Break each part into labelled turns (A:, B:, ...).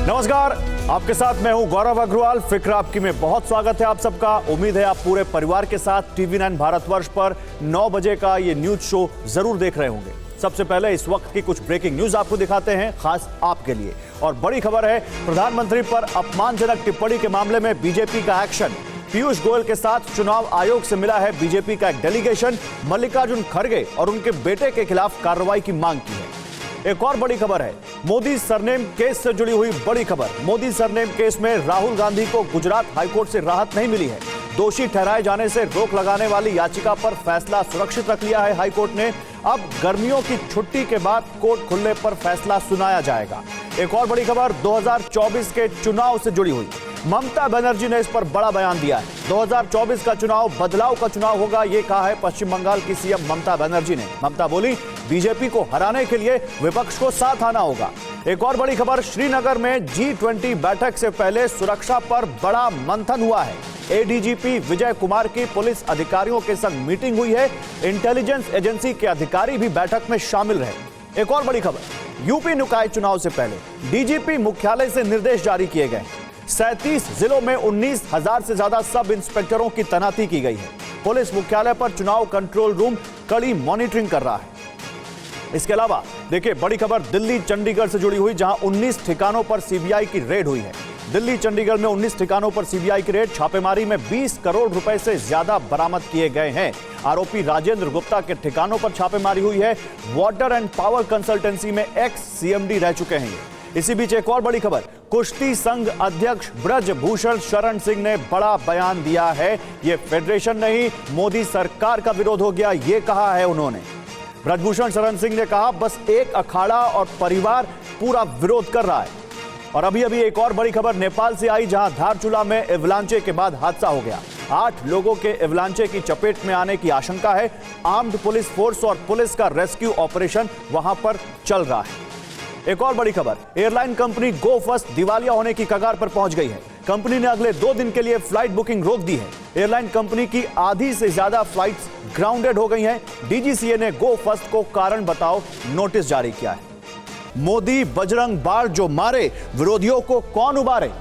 A: नमस्कार, आपके साथ मैं हूं गौरव अग्रवाल। फिक्र आपकी में बहुत स्वागत है आप सबका। उम्मीद है आप पूरे परिवार के साथ TV9 भारतवर्ष पर 9 बजे का ये न्यूज शो जरूर देख रहे होंगे। सबसे पहले इस वक्त की कुछ ब्रेकिंग न्यूज आपको दिखाते हैं खास आपके लिए। और बड़ी खबर है, प्रधानमंत्री पर अपमानजनक टिप्पणी के मामले में बीजेपी का एक्शन। पीयूष गोयल के साथ चुनाव आयोग से मिला है बीजेपी का एक डेलीगेशन। मल्लिकार्जुन खड़गे और उनके बेटे के खिलाफ कार्रवाई की मांग की है। एक और बड़ी खबर है, मोदी सरनेम केस से जुड़ी हुई बड़ी खबर। मोदी सरनेम केस में राहुल गांधी को गुजरात हाईकोर्ट से राहत नहीं मिली है। दोषी ठहराए जाने से रोक लगाने वाली याचिका पर फैसला सुरक्षित रख लिया है हाईकोर्ट ने। अब गर्मियों की छुट्टी के बाद कोर्ट खुलने पर फैसला सुनाया जाएगा। एक और बड़ी खबर 2024 के चुनाव से जुड़ी हुई। ममता बनर्जी ने इस पर बड़ा बयान दिया है। 2024 का चुनाव बदलाव का चुनाव होगा, यह कहा है पश्चिम बंगाल की सीएम ममता बनर्जी ने। ममता बोली, बीजेपी को हराने के लिए विपक्ष को साथ आना होगा। एक और बड़ी खबर, श्रीनगर में G20 बैठक से पहले सुरक्षा पर बड़ा मंथन हुआ है। एडीजीपी विजय कुमार की पुलिस अधिकारियों के संग मीटिंग हुई है। इंटेलिजेंस एजेंसी के अधिकारी भी बैठक में शामिल रहे। एक और बड़ी खबर, यूपी निकाय चुनाव से पहले डीजीपी मुख्यालय से निर्देश जारी किए गए। 37 जिलों में 19,000 से ज्यादा सब इंस्पेक्टरों की तैनाती की गई है। पुलिस मुख्यालय पर चुनाव कंट्रोल रूम कड़ी मॉनिटरिंग कर रहा है। इसके अलावा देखिए बड़ी खबर दिल्ली चंडीगढ़ से जुड़ी हुई, जहां 19 ठिकानों पर सीबीआई की रेड हुई है। दिल्ली चंडीगढ़ में 19 ठिकानों पर सीबीआई की रेड। छापेमारी में 20 करोड़ रुपए से ज्यादा बरामद किए गए हैं। आरोपी राजेंद्र गुप्ता के ठिकानों पर छापेमारी हुई है। वाटर एंड पावर कंसल्टेंसी में एक्स सीएमडी रह चुके हैं। इसी बीच एक और बड़ी खबर, कुश्ती संघ अध्यक्ष ब्रजभूषण शरण सिंह ने बड़ा बयान दिया है। यह फेडरेशन नहीं, मोदी सरकार का विरोध हो गया, यह कहा है उन्होंने। ब्रजभूषण शरण सिंह ने कहा, बस एक अखाड़ा और परिवार पूरा विरोध कर रहा है। और अभी एक और बड़ी खबर नेपाल से आई, जहां धारचूला में एवलांचे के बाद हादसा हो गया। 8 लोगों के एवलांचे की चपेट में आने की आशंका है। आर्म्ड पुलिस फोर्स और पुलिस का रेस्क्यू ऑपरेशन वहां पर चल रहा है। एक और बड़ी खबर, एयरलाइन कंपनी गो फर्स्ट दिवालिया होने की कगार पर पहुंच गई है। कंपनी ने अगले 2 दिन के लिए फ्लाइट बुकिंग रोक दी है। एयरलाइन कंपनी की आधी से ज्यादा फ्लाइट्स ग्राउंडेड हो गई हैं। डीजीसीए ने गो फर्स्ट को कारण बताओ नोटिस जारी किया है। मोदी बजरंग बाण जो मारे, विरोधियों को कौन उबारे?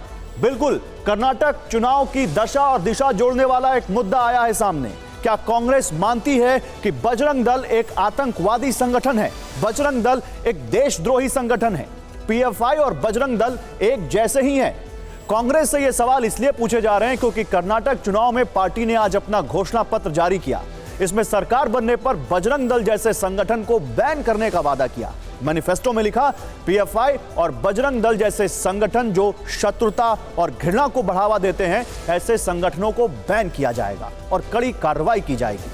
A: बिल्कुल, कर्नाटक चुनाव की दशा और दिशा जोड़ने वाला एक मुद्दा आया है सामने। क्या कांग्रेस मानती है कि बजरंग दल एक आतंकवादी संगठन है? बजरंग दल एक देशद्रोही संगठन है। पीएफआई और बजरंग दल एक जैसे ही हैं। कांग्रेस से यह सवाल इसलिए पूछे जा रहे हैं क्योंकि कर्नाटक चुनाव में पार्टी ने आज अपना घोषणा पत्र जारी किया। इसमें सरकार बनने पर बजरंग दल जैसे संगठन को बैन करने का वादा किया। मैनिफेस्टो में लिखा, पीएफआई और बजरंग दल जैसे संगठन जो शत्रुता और घृणा को बढ़ावा देते हैं, ऐसे संगठनों को बैन किया जाएगा और कड़ी कार्रवाई की जाएगी।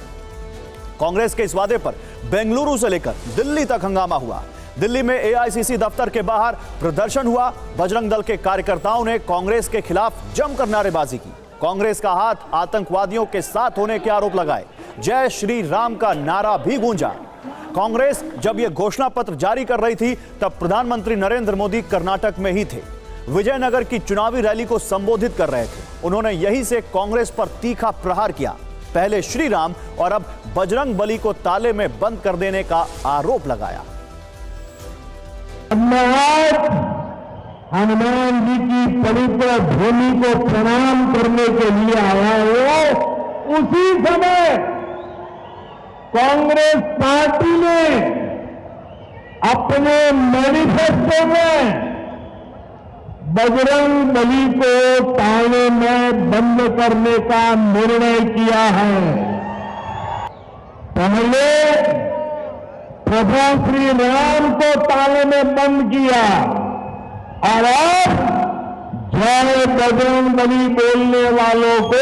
A: कांग्रेस के इस वादे पर बेंगलुरु से लेकर दिल्ली तक हंगामा हुआ। दिल्ली में एआईसीसी दफ्तर के बाहर प्रदर्शन हुआ। बजरंग दल के कार्यकर्ताओं ने कांग्रेस के खिलाफ जमकर नारेबाजी की। कांग्रेस का हाथ आतंकवादियों के साथ होने के आरोप लगाए। जय श्री राम का नारा भी गूंजा। कांग्रेस जब यह घोषणा पत्र जारी कर रही थी, तब प्रधानमंत्री नरेंद्र मोदी कर्नाटक में ही थे। विजयनगर की चुनावी रैली को संबोधित कर रहे थे। उन्होंने यहीं से कांग्रेस पर तीखा प्रहार किया। पहले श्री राम और अब बजरंग बली को ताले में बंद कर देने का आरोप लगाया।
B: हनुमान जी की पवित्र भूमि को प्रणाम करने के लिए आया हो, उसी समय कांग्रेस पार्टी ने अपने मैनिफेस्टो में बजरंग बली को ताले में बंद करने का निर्णय किया है। पहले प्रभु श्री राम को ताले में बंद किया और अब जय बजरंग बली बोलने वालों को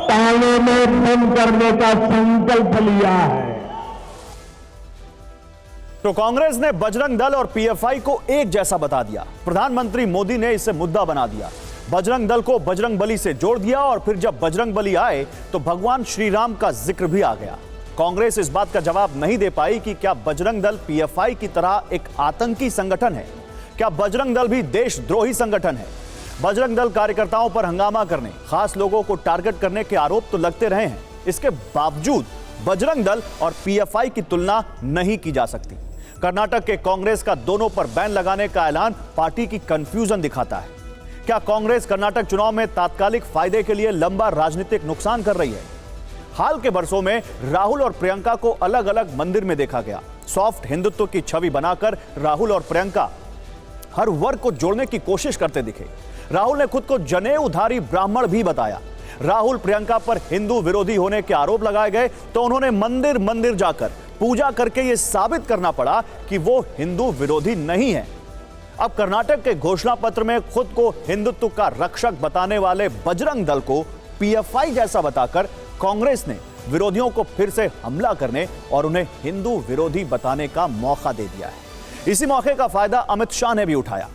B: ताले में बंद करने का संकल्प लिया है।
A: तो कांग्रेस ने बजरंग दल और पीएफआई को एक जैसा बता दिया। प्रधानमंत्री मोदी ने इसे मुद्दा बना दिया। बजरंग दल को बजरंग बली से जोड़ दिया और फिर जब बजरंग बली आए तो भगवान श्री राम का जिक्र भी आ गया। कांग्रेस इस बात का जवाब नहीं दे पाई कि क्या बजरंग दल पीएफआई की तरह एक आतंकी संगठन है? क्या बजरंग दल भी देशद्रोही संगठन है? बजरंग दल कार्यकर्ताओं पर हंगामा करने, खास लोगों को टारगेट करने के आरोप तो लगते रहे हैं। इसके बावजूद बजरंग दल और पीएफआई की तुलना नहीं की जा सकती। कर्नाटक के कांग्रेस का दोनों पर बैन लगाने का ऐलान पार्टी की कंफ्यूजन दिखाता है। क्या कांग्रेस कर्नाटक चुनाव में तात्कालिक फायदे के लिए लंबा राजनीतिक नुकसान कर रही है? हाल के वर्षों में राहुल और प्रियंका को अलग अलग मंदिर में देखा गया। सॉफ्ट हिंदुत्व की छवि बनाकर राहुल और प्रियंका हर वर्ग को जोड़ने की कोशिश करते दिखे। राहुल ने खुद को जनेऊधारी ब्राह्मण भी बताया। राहुल प्रियंका पर हिंदू विरोधी होने के आरोप लगाए गए तो उन्होंने मंदिर मंदिर जाकर पूजा करके यह साबित करना पड़ा कि वो हिंदू विरोधी नहीं है। अब कर्नाटक के घोषणा पत्र में खुद को हिंदुत्व का रक्षक बताने वाले बजरंग दल को पीएफआई जैसा बताकर कांग्रेस ने विरोधियों को फिर से हमला करने और उन्हें हिंदू विरोधी बताने का मौका दे दिया है। इसी मौके का फायदा अमित शाह ने भी उठाया।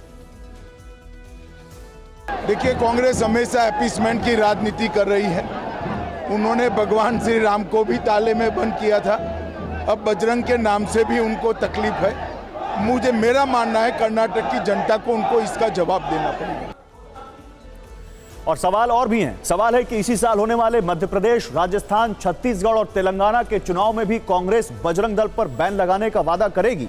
C: देखिए, कांग्रेस हमेशा अपीसमेंट की राजनीति कर रही है। उन्होंने भगवान श्री राम को भी ताले में बंद किया था, अब बजरंग के नाम से भी उनको तकलीफ है। मेरा मानना है कर्नाटक की जनता को उनको इसका जवाब देना पड़ेगा।
A: और सवाल और भी हैं। सवाल है कि इसी साल होने वाले मध्य प्रदेश, राजस्थान, छत्तीसगढ़ और तेलंगाना के चुनाव में भी कांग्रेस बजरंग दल पर बैन लगाने का वादा करेगी।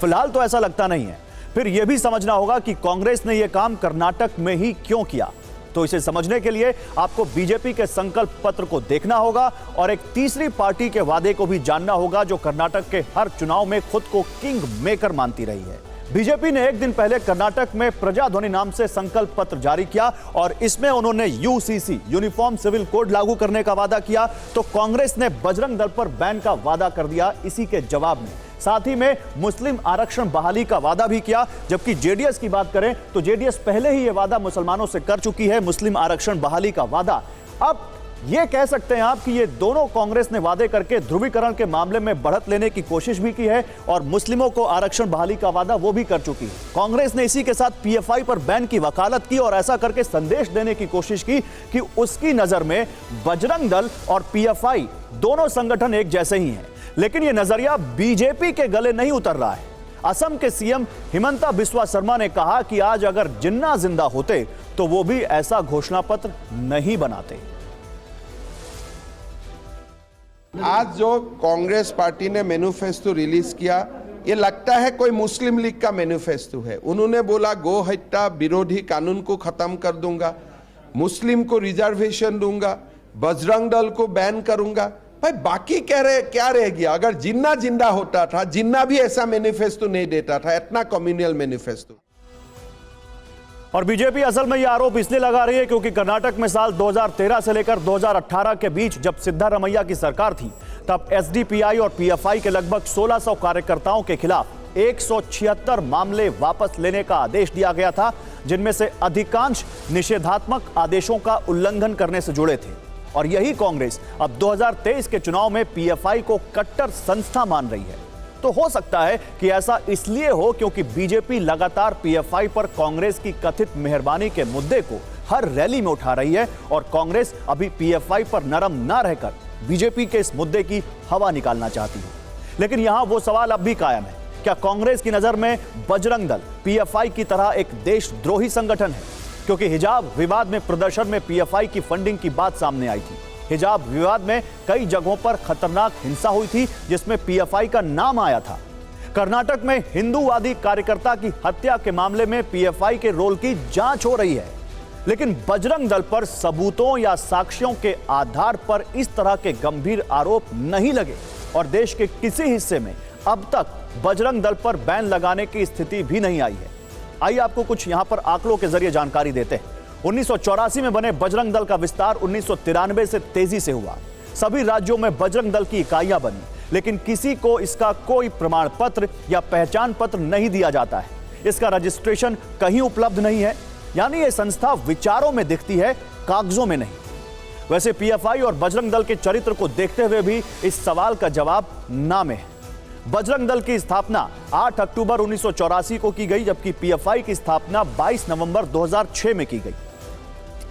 A: फिलहाल तो ऐसा लगता नहीं है। फिर यह भी समझना होगा कि कांग्रेस ने यह काम कर्नाटक में ही क्यों किया। तो इसे समझने के लिए आपको बीजेपी के संकल्प पत्र को देखना होगा और एक तीसरी पार्टी के वादे को भी जानना होगा जो कर्नाटक के हर चुनाव में खुद को किंग मेकर मानती रही है। बीजेपी ने एक दिन पहले कर्नाटक में प्रजाध्वनि नाम से संकल्प पत्र जारी किया और इसमें उन्होंने यूसीसी यूनिफॉर्म सिविल कोड लागू करने का वादा किया। तो कांग्रेस ने बजरंग दल पर बैन का वादा कर दिया इसी के जवाब में। साथ ही में मुस्लिम आरक्षण बहाली का वादा भी किया। जबकि जेडीएस की बात करें तो जेडीएस पहले ही यह वादा मुसलमानों से कर चुकी है, मुस्लिम आरक्षण बहाली का वादा। अब यह कह सकते हैं आप कि ये दोनों कांग्रेस ने वादे करके ध्रुवीकरण के मामले में बढ़त लेने की कोशिश भी की है और मुस्लिमों को आरक्षण बहाली का वादा वो भी कर चुकी है। कांग्रेस ने इसी के साथ पीएफआई पर बैन की वकालत की और ऐसा करके संदेश देने की कोशिश की कि उसकी नजर में बजरंग दल और पीएफआई दोनों संगठन एक जैसे ही हैं। लेकिन यह नजरिया बीजेपी के गले नहीं उतर रहा है। असम के सीएम हिमंता बिस्वा शर्मा ने कहा कि आज अगर जिन्ना जिंदा होते तो वो भी ऐसा घोषणा पत्र नहीं बनाते।
D: आज जो कांग्रेस पार्टी ने मैनिफेस्टो रिलीज किया, ये लगता है कोई मुस्लिम लीग का मैनिफेस्टो है। उन्होंने बोला गो हत्या विरोधी कानून को खत्म कर दूंगा, मुस्लिम को रिजर्वेशन दूंगा, बजरंग दल को बैन करूंगा। भाई बाकी क्या रह गया? अगर जिन्ना जिंदा होता था, जिन्ना भी ऐसा मैनिफेस्टो नहीं देता था, इतना कम्युनल मैनिफेस्टो।
A: और बीजेपी असल में यह आरोप इसलिए लगा रही है क्योंकि कर्नाटक में साल 2013 से लेकर 2018 के बीच जब सिद्धारमैया की सरकार थी तब एसडीपीआई और पीएफआई के लगभग 1600 कार्यकर्ताओं के खिलाफ 176 मामले वापस लेने का आदेश दिया गया था, जिनमें से अधिकांश निषेधात्मक आदेशों का उल्लंघन करने से जुड़े थे। और यही कांग्रेस अब 2023 के चुनाव में पीएफआई को कट्टर संस्था मान रही है। तो हो सकता है कि ऐसा इसलिए हो क्योंकि बीजेपी लगातार पीएफआई पर कांग्रेस की कथित मेहरबानी के मुद्दे को हर रैली में उठा रही है और कांग्रेस अभी पीएफआई पर नरम ना रहकर बीजेपी के इस मुद्दे की हवा निकालना चाहती है। लेकिन यहां वो सवाल अब भी कायम है, क्या कांग्रेस की नजर में बजरंग दल पीएफआई की तरह एक देशद्रोही संगठन है? क्योंकि हिजाब विवाद में प्रदर्शन में पीएफआई की फंडिंग की बात सामने आई थी। हिजाब विवाद में कई जगहों पर खतरनाक हिंसा हुई थी जिसमें पीएफआई का नाम आया था। कर्नाटक में हिंदूवादी कार्यकर्ता की हत्या के मामले में पीएफआई के रोल की जांच हो रही है। लेकिन बजरंग दल पर सबूतों या साक्ष्यों के आधार पर इस तरह के गंभीर आरोप नहीं लगे और देश के किसी हिस्से में अब तक बजरंग दल पर बैन लगाने की स्थिति भी नहीं आई है। आइए आपको कुछ यहां पर आंकड़ों के जरिए जानकारी देते हैं। 1984 में बने बजरंग दल का विस्तार 1993 से तेजी से हुआ। सभी राज्यों में बजरंग दल की इकाइयां बनी, लेकिन किसी को इसका कोई प्रमाण पत्र या पहचान पत्र नहीं दिया जाता है। इसका रजिस्ट्रेशन कहीं उपलब्ध नहीं है, यानी यह संस्था विचारों में दिखती है, कागजों में नहीं। वैसे पीएफआई और बजरंग दल के चरित्र को देखते हुए भी इस सवाल का जवाब ना में है। बजरंग दल की स्थापना 8 अक्टूबर 1984 को की गई, जबकि पीएफआई की स्थापना 22 नवंबर 2006 में की गई।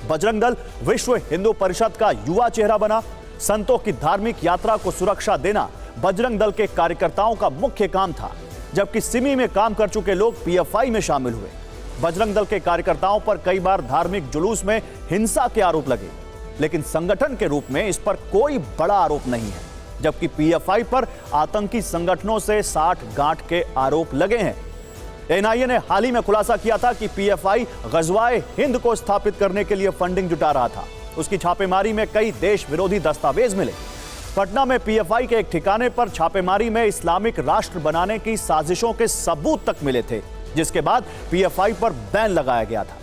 A: बजरंग दल विश्व हिंदू परिषद का युवा चेहरा बना। संतों की धार्मिक यात्रा को सुरक्षा देना बजरंग दल के कार्यकर्ताओं का मुख्य काम था, जबकि सिमी में काम कर चुके लोग पीएफआई में शामिल हुए। बजरंग दल के कार्यकर्ताओं पर कई बार धार्मिक जुलूस में हिंसा के आरोप लगे, लेकिन संगठन के रूप में इस पर कोई बड़ा आरोप नहीं है। जबकि पीएफआई पर आतंकी संगठनों से साठ-गांठ के आरोप लगे हैं। एनआईए ने हाल ही में खुलासा किया था कि पीएफआई गज़वाए हिंद को स्थापित करने के लिए फंडिंग जुटा रहा था। उसकी छापेमारी में कई देश विरोधी दस्तावेज मिले। पटना में पीएफआई के एक ठिकाने पर छापेमारी में इस्लामिक राष्ट्र बनाने की साजिशों के सबूत तक मिले थे, जिसके बाद पीएफआई पर बैन लगाया गया था।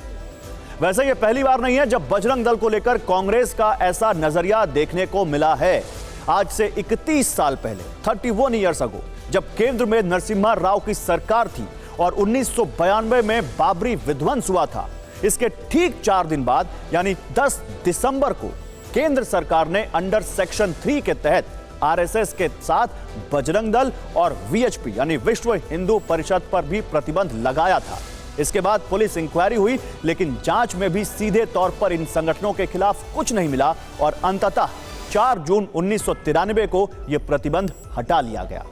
A: वैसे यह पहली बार नहीं है जब बजरंग दल को लेकर कांग्रेस का ऐसा नजरिया देखने को मिला है। आज से 31 साल पहले 31 ईयर्स अगो जब केंद्र में नरसिम्हा राव की सरकार थी और 1992 में बाबरी विध्वंस हुआ था, इसके ठीक 4 दिन बाद यानी 10 दिसंबर को केंद्र सरकार ने अंडर सेक्शन 3 के तहत आरएसएस के साथ बजरंग दल और वीएचपी यानी विश्व हिंदू परिषद पर भी प्रतिबंध लगाया था। इसके बाद पुलिस इंक्वायरी हुई, लेकिन जांच में भी सीधे तौर पर इन संगठनों के खिलाफ कुछ नहीं मिला और अंततः 4 जून 1993 को यह प्रतिबंध हटा लिया गया।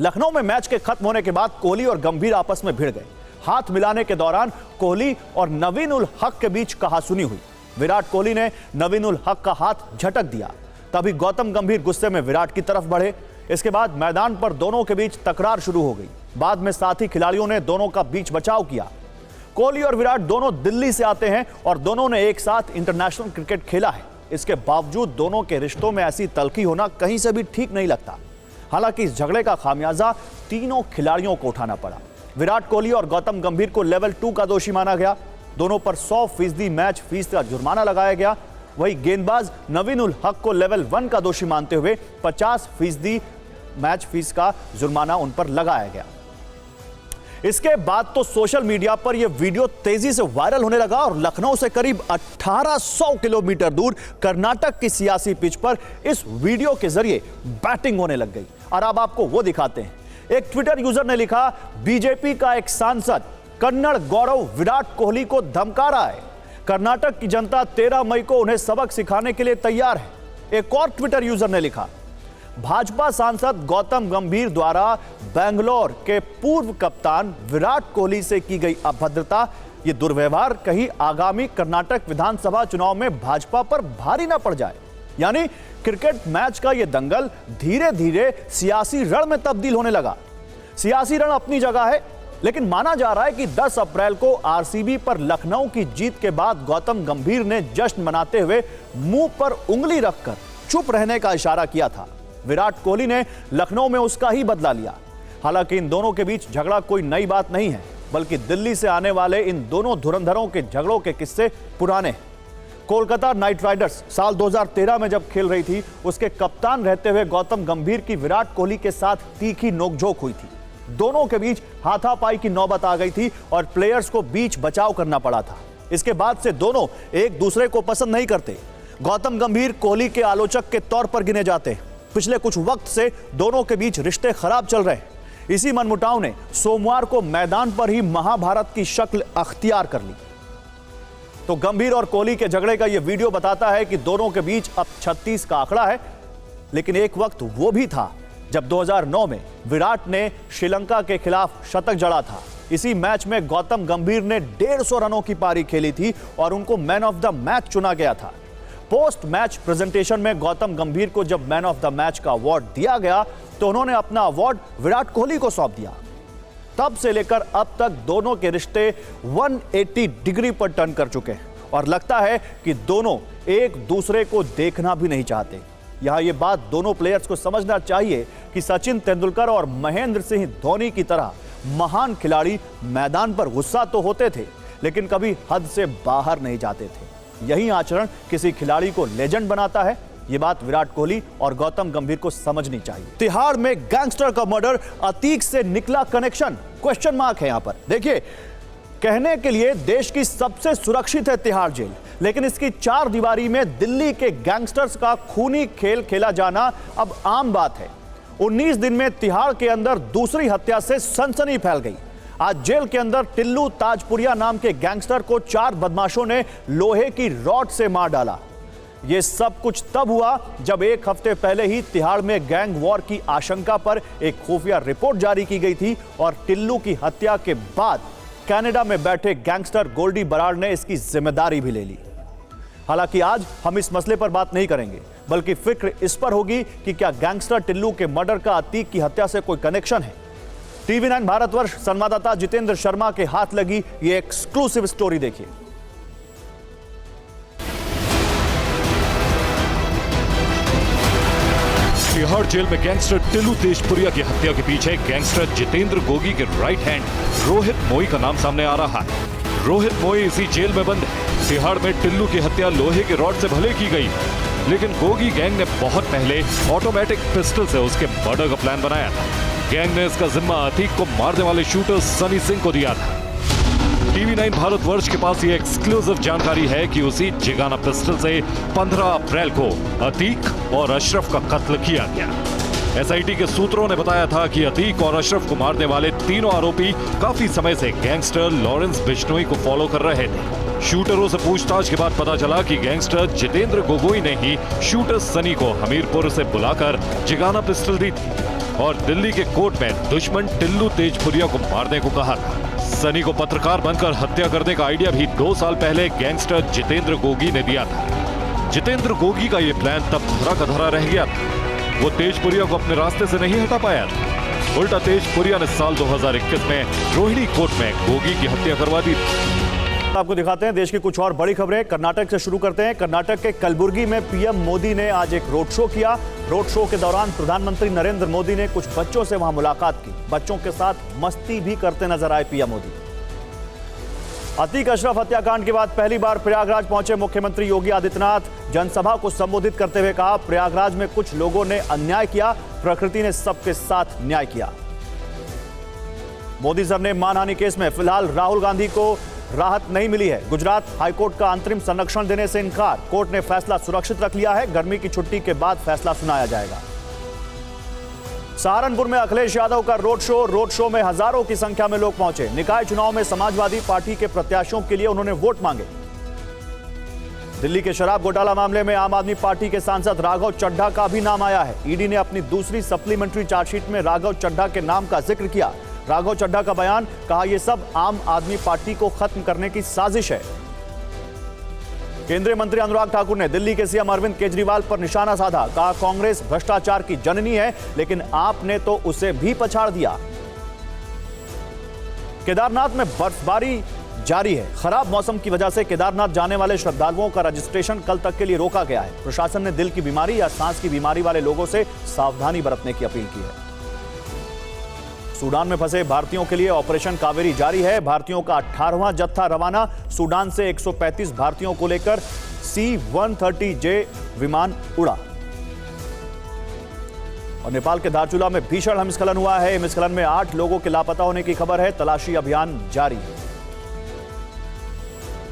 A: लखनऊ में मैच के खत्म होने के बाद कोहली और गंभीर आपस में भिड़ गए। हाथ मिलाने के दौरान कोहली और नवीन उल हक के बीच कहासुनी हुई। विराट कोहली ने नवीन उल हक का हाथ झटक दिया। तभी गौतम गंभीर गुस्से में विराट की तरफ बढ़े। इसके बाद मैदान पर दोनों के बीच तकरार शुरू हो गई। बाद में साथी खिलाड़ियों ने दोनों का बीच बचाव किया। कोहली और विराट दोनों दिल्ली से आते हैं और दोनों ने एक साथ इंटरनेशनल क्रिकेट खेला है। इसके बावजूद दोनों के रिश्तों में ऐसी तल्खी होना कहीं से भी ठीक नहीं लगता। हालांकि इस झगड़े का खामियाजा तीनों खिलाड़ियों को उठाना पड़ा। विराट कोहली और गौतम गंभीर को लेवल 2 का दोषी माना गया। दोनों पर 100% मैच फीस का जुर्माना लगाया गया। वही गेंदबाज नवीन उल हक को लेवल 1 का दोषी मानते हुए 50% मैच फीस का जुर्माना उन पर लगाया गया। इसके बाद तो सोशल मीडिया पर यह वीडियो तेजी से वायरल होने लगा और लखनऊ से करीब 1800 किलोमीटर दूर कर्नाटक की सियासी पिच पर इस वीडियो के जरिए बैटिंग होने लग गई। और अब आपको वो दिखाते हैं। एक ट्विटर यूजर ने लिखा, बीजेपी का एक सांसद कन्नड़ गौरव विराट कोहली को धमका रहा है। कर्नाटक की जनता 13 मई को उन्हें सबक सिखाने के लिए तैयार है। एक और ट्विटर यूजर ने लिखा, भाजपा सांसद गौतम गंभीर द्वारा बेंगलोर के पूर्व कप्तान विराट कोहली से की गई अभद्रता, यह दुर्व्यवहार कहीं आगामी कर्नाटक विधानसभा चुनाव में भाजपा पर भारी ना पड़ जाए। यानी क्रिकेट मैच का यह दंगल धीरे धीरे सियासी रण में तब्दील होने लगा। सियासी रण अपनी जगह है, लेकिन माना जा रहा है कि 10 अप्रैल को आरसीबी पर लखनऊ की जीत के बाद गौतम गंभीर ने जश्न मनाते हुए मुंह पर उंगली रखकर चुप रहने का इशारा किया था। विराट कोहली ने लखनऊ में उसका ही बदला लिया। हालांकि इन दोनों के बीच झगड़ा कोई नई बात नहीं है, बल्कि दिल्ली से आने वाले इन दोनों धुरंधरों के झगड़ों के किस्से पुराने हैं। कोलकाता नाइट राइडर्स साल 2013 में जब खेल रही थी, उसके कप्तान रहते हुए गौतम गंभीर की विराट कोहली के साथ तीखी नोकझोंक हुई थी। दोनों के बीच हाथापाई की नौबत आ गई थी और प्लेयर्स को बीच बचाव करना पड़ा था। इसके बाद से दोनों एक दूसरे को पसंद नहीं करते। गौतम गंभीर कोहली के आलोचक के तौर पर गिने जाते। पिछले कुछ वक्त से दोनों के बीच रिश्ते खराब चल रहे। इसी मनमुटाव ने सोमवार को मैदान पर ही महाभारत की शक्ल अख्तियार कर ली। तो गंभीर और कोहली के झगड़े का यह वीडियो बताता है कि दोनों के बीच अब 36 का आंकड़ा है। लेकिन एक वक्त वो भी था जब 2009 में विराट ने श्रीलंका के खिलाफ शतक जड़ा था। इसी मैच में गौतम गंभीर ने 150 रनों की पारी खेली थी और उनको मैन ऑफ द मैच चुना गया था। पोस्ट मैच प्रेजेंटेशन में गौतम गंभीर को जब मैन ऑफ द मैच का अवार्ड दिया गया तो उन्होंने अपना अवार्ड विराट कोहली को सौंप दिया। तब से लेकर अब तक दोनों के रिश्ते 180 डिग्री पर टर्न कर चुके हैं और लगता है कि दोनों एक दूसरे को देखना भी नहीं चाहते। यहां यह बात दोनों प्लेयर्स को समझना चाहिए कि सचिन तेंदुलकर और महेंद्र सिंह धोनी की तरह महान खिलाड़ी मैदान पर गुस्सा तो होते थे, लेकिन कभी हद से बाहर नहीं जाते थे। यही आचरण किसी खिलाड़ी को लेजेंड बनाता है। यह बात विराट कोहली और गौतम गंभीर को समझनी चाहिए। तिहाड़ में गैंगस्टर का मर्डर, अतीक से निकला कनेक्शन, क्वेश्चन मार्क है यहां पर। देखिए, कहने के लिए देश की सबसे सुरक्षित है तिहाड़ जेल, लेकिन इसकी 4 दीवारी में दिल्ली के गैंगस्टर्स का खूनी खेल खेला जाना अब आम बात है। 19 दिन में तिहाड़ के अंदर दूसरी हत्या से सनसनी फैल गई। आज जेल के अंदर टिल्लू ताजपुरिया नाम के गैंगस्टर को 4 बदमाशों ने लोहे की रॉड से मार डाला। यह सब कुछ तब हुआ जब एक हफ्ते पहले ही तिहाड़ में गैंग वॉर की आशंका पर एक खुफिया रिपोर्ट जारी की गई थी और टिल्लू की हत्या के बाद कनाडा में बैठे गैंगस्टर गोल्डी बराड़ ने इसकी जिम्मेदारी भी ले ली। हालांकि आज हम इस मसले पर बात नहीं करेंगे, बल्कि फिक्र इस पर होगी कि क्या गैंगस्टर टिल्लू के मर्डर का अतीक की हत्या से कोई कनेक्शन है। TV9 भारतवर्ष संवाददाता जितेंद्र शर्मा के हाथ लगी ये एक्सक्लूसिव स्टोरी देखिए।
E: तिहाड़ जेल में गैंगस्टर टिल्लू तेजपुरिया की हत्या के पीछे गैंगस्टर जितेंद्र गोगी के राइट हैंड रोहित मोई का नाम सामने आ रहा है। रोहित मोई इसी जेल में बंद है। तिहाड़ में टिल्लू की हत्या लोहे के रॉड से भले की गई, लेकिन गोगी गैंग ने बहुत पहले ऑटोमेटिक पिस्टल से उसके मर्डर का प्लान बनाया था। गैंग ने इसका जिम्मा अतीक को मारने वाले शूटर सनी सिंह को दिया था। TV9 भारतवर्ष के पास ये एक्सक्लूसिव जानकारी है कि उसी जिगाना पिस्टल से 15 अप्रैल को अतीक और अशरफ का कत्ल किया गया। SIT के सूत्रों ने बताया था कि अतीक और अशरफ को मारने वाले तीनों आरोपी काफी समय से गैंगस्टर लॉरेंस बिश्नोई को फॉलो कर रहे थे। शूटरों से पूछताछ के बाद पता चला कि गैंगस्टर जितेंद्र गोगोई ने ही शूटर सनी को हमीरपुर से बुलाकर जिगाना पिस्टल दी थी और दिल्ली के कोर्ट में दुश्मन टिल्लू तेजपुरिया को मारने को कहा था। सनी को पत्रकार बनकर हत्या करने का आइडिया भी 2 साल पहले गैंगस्टर जितेंद्र गोगी ने दिया था। जितेंद्र गोगी का यह प्लान तब धरा का धरा रह गया था। वो तेजपुरिया को अपने रास्ते से नहीं हटा पाया था। उल्टा तेजपुरिया ने साल 2021 में रोहिणी कोर्ट में गोगी की हत्या करवा दी थी।
A: आपको दिखाते हैं देश की कुछ और बड़ी खबरें। कर्नाटक से शुरू करते हैं। कर्नाटक के कलबुर्गी में PM मोदी ने आज एक रोड शो किया। रोड शो के दौरान प्रधानमंत्री नरेंद्र मोदी ने कुछ बच्चों से वहां मुलाकात की। बच्चों के साथ मस्ती भी करते नजर आए PM मोदी। अतीक अशरफ हत्याकांड के बाद पहली बार प्रयागराज पहुंचे मुख्यमंत्री योगी आदित्यनाथ। जनसभा को संबोधित करते हुए कहा, प्रयागराज में कुछ लोगों ने अन्याय किया, प्रकृति ने सबके साथ न्याय किया। मोदी साहब ने मानहानि केस में फिलहाल राहुल गांधी को राहत नहीं मिली है। गुजरात हाईकोर्ट का अंतरिम संरक्षण देने से इनकार। कोर्ट ने फैसला सुरक्षित रख लिया है। गर्मी की छुट्टी के बाद फैसला सुनाया जाएगा। सहारनपुर में अखिलेश यादव का रोड शो में हजारों की संख्या में लोग पहुंचे। निकाय चुनाव में समाजवादी पार्टी के प्रत्याशियों के लिए उन्होंने वोट मांगे। दिल्ली के शराब घोटाला मामले में आम आदमी पार्टी के सांसद राघव चड्ढा का भी नाम आया है। ईडी ने अपनी दूसरी सप्लीमेंट्री चार्जशीट में राघव चड्ढा के नाम का जिक्र किया। राघव चड्ढा का बयान, कहा यह सब आम आदमी पार्टी को खत्म करने की साजिश है। केंद्रीय मंत्री अनुराग ठाकुर ने दिल्ली के CM अरविंद केजरीवाल पर निशाना साधा। कहा कांग्रेस भ्रष्टाचार की जननी है, लेकिन आपने तो उसे भी पछाड़ दिया। केदारनाथ में बर्फबारी जारी है। खराब मौसम की वजह से केदारनाथ जाने वाले श्रद्धालुओं का रजिस्ट्रेशन कल तक के लिए रोका गया है। प्रशासन ने दिल की बीमारी या सांस की बीमारी वाले लोगों से सावधानी बरतने की अपील की है। सूडान में फंसे भारतीयों के लिए ऑपरेशन कावेरी जारी है। भारतीयों का 18वां जत्था रवाना। सूडान से 135 भारतीयों को लेकर C-130J विमान उड़ा। और नेपाल के धारचूला में भीषण हिमस्खलन हुआ है। हिमस्खलन में 8 लोगों के लापता होने की खबर है। तलाशी अभियान जारी है।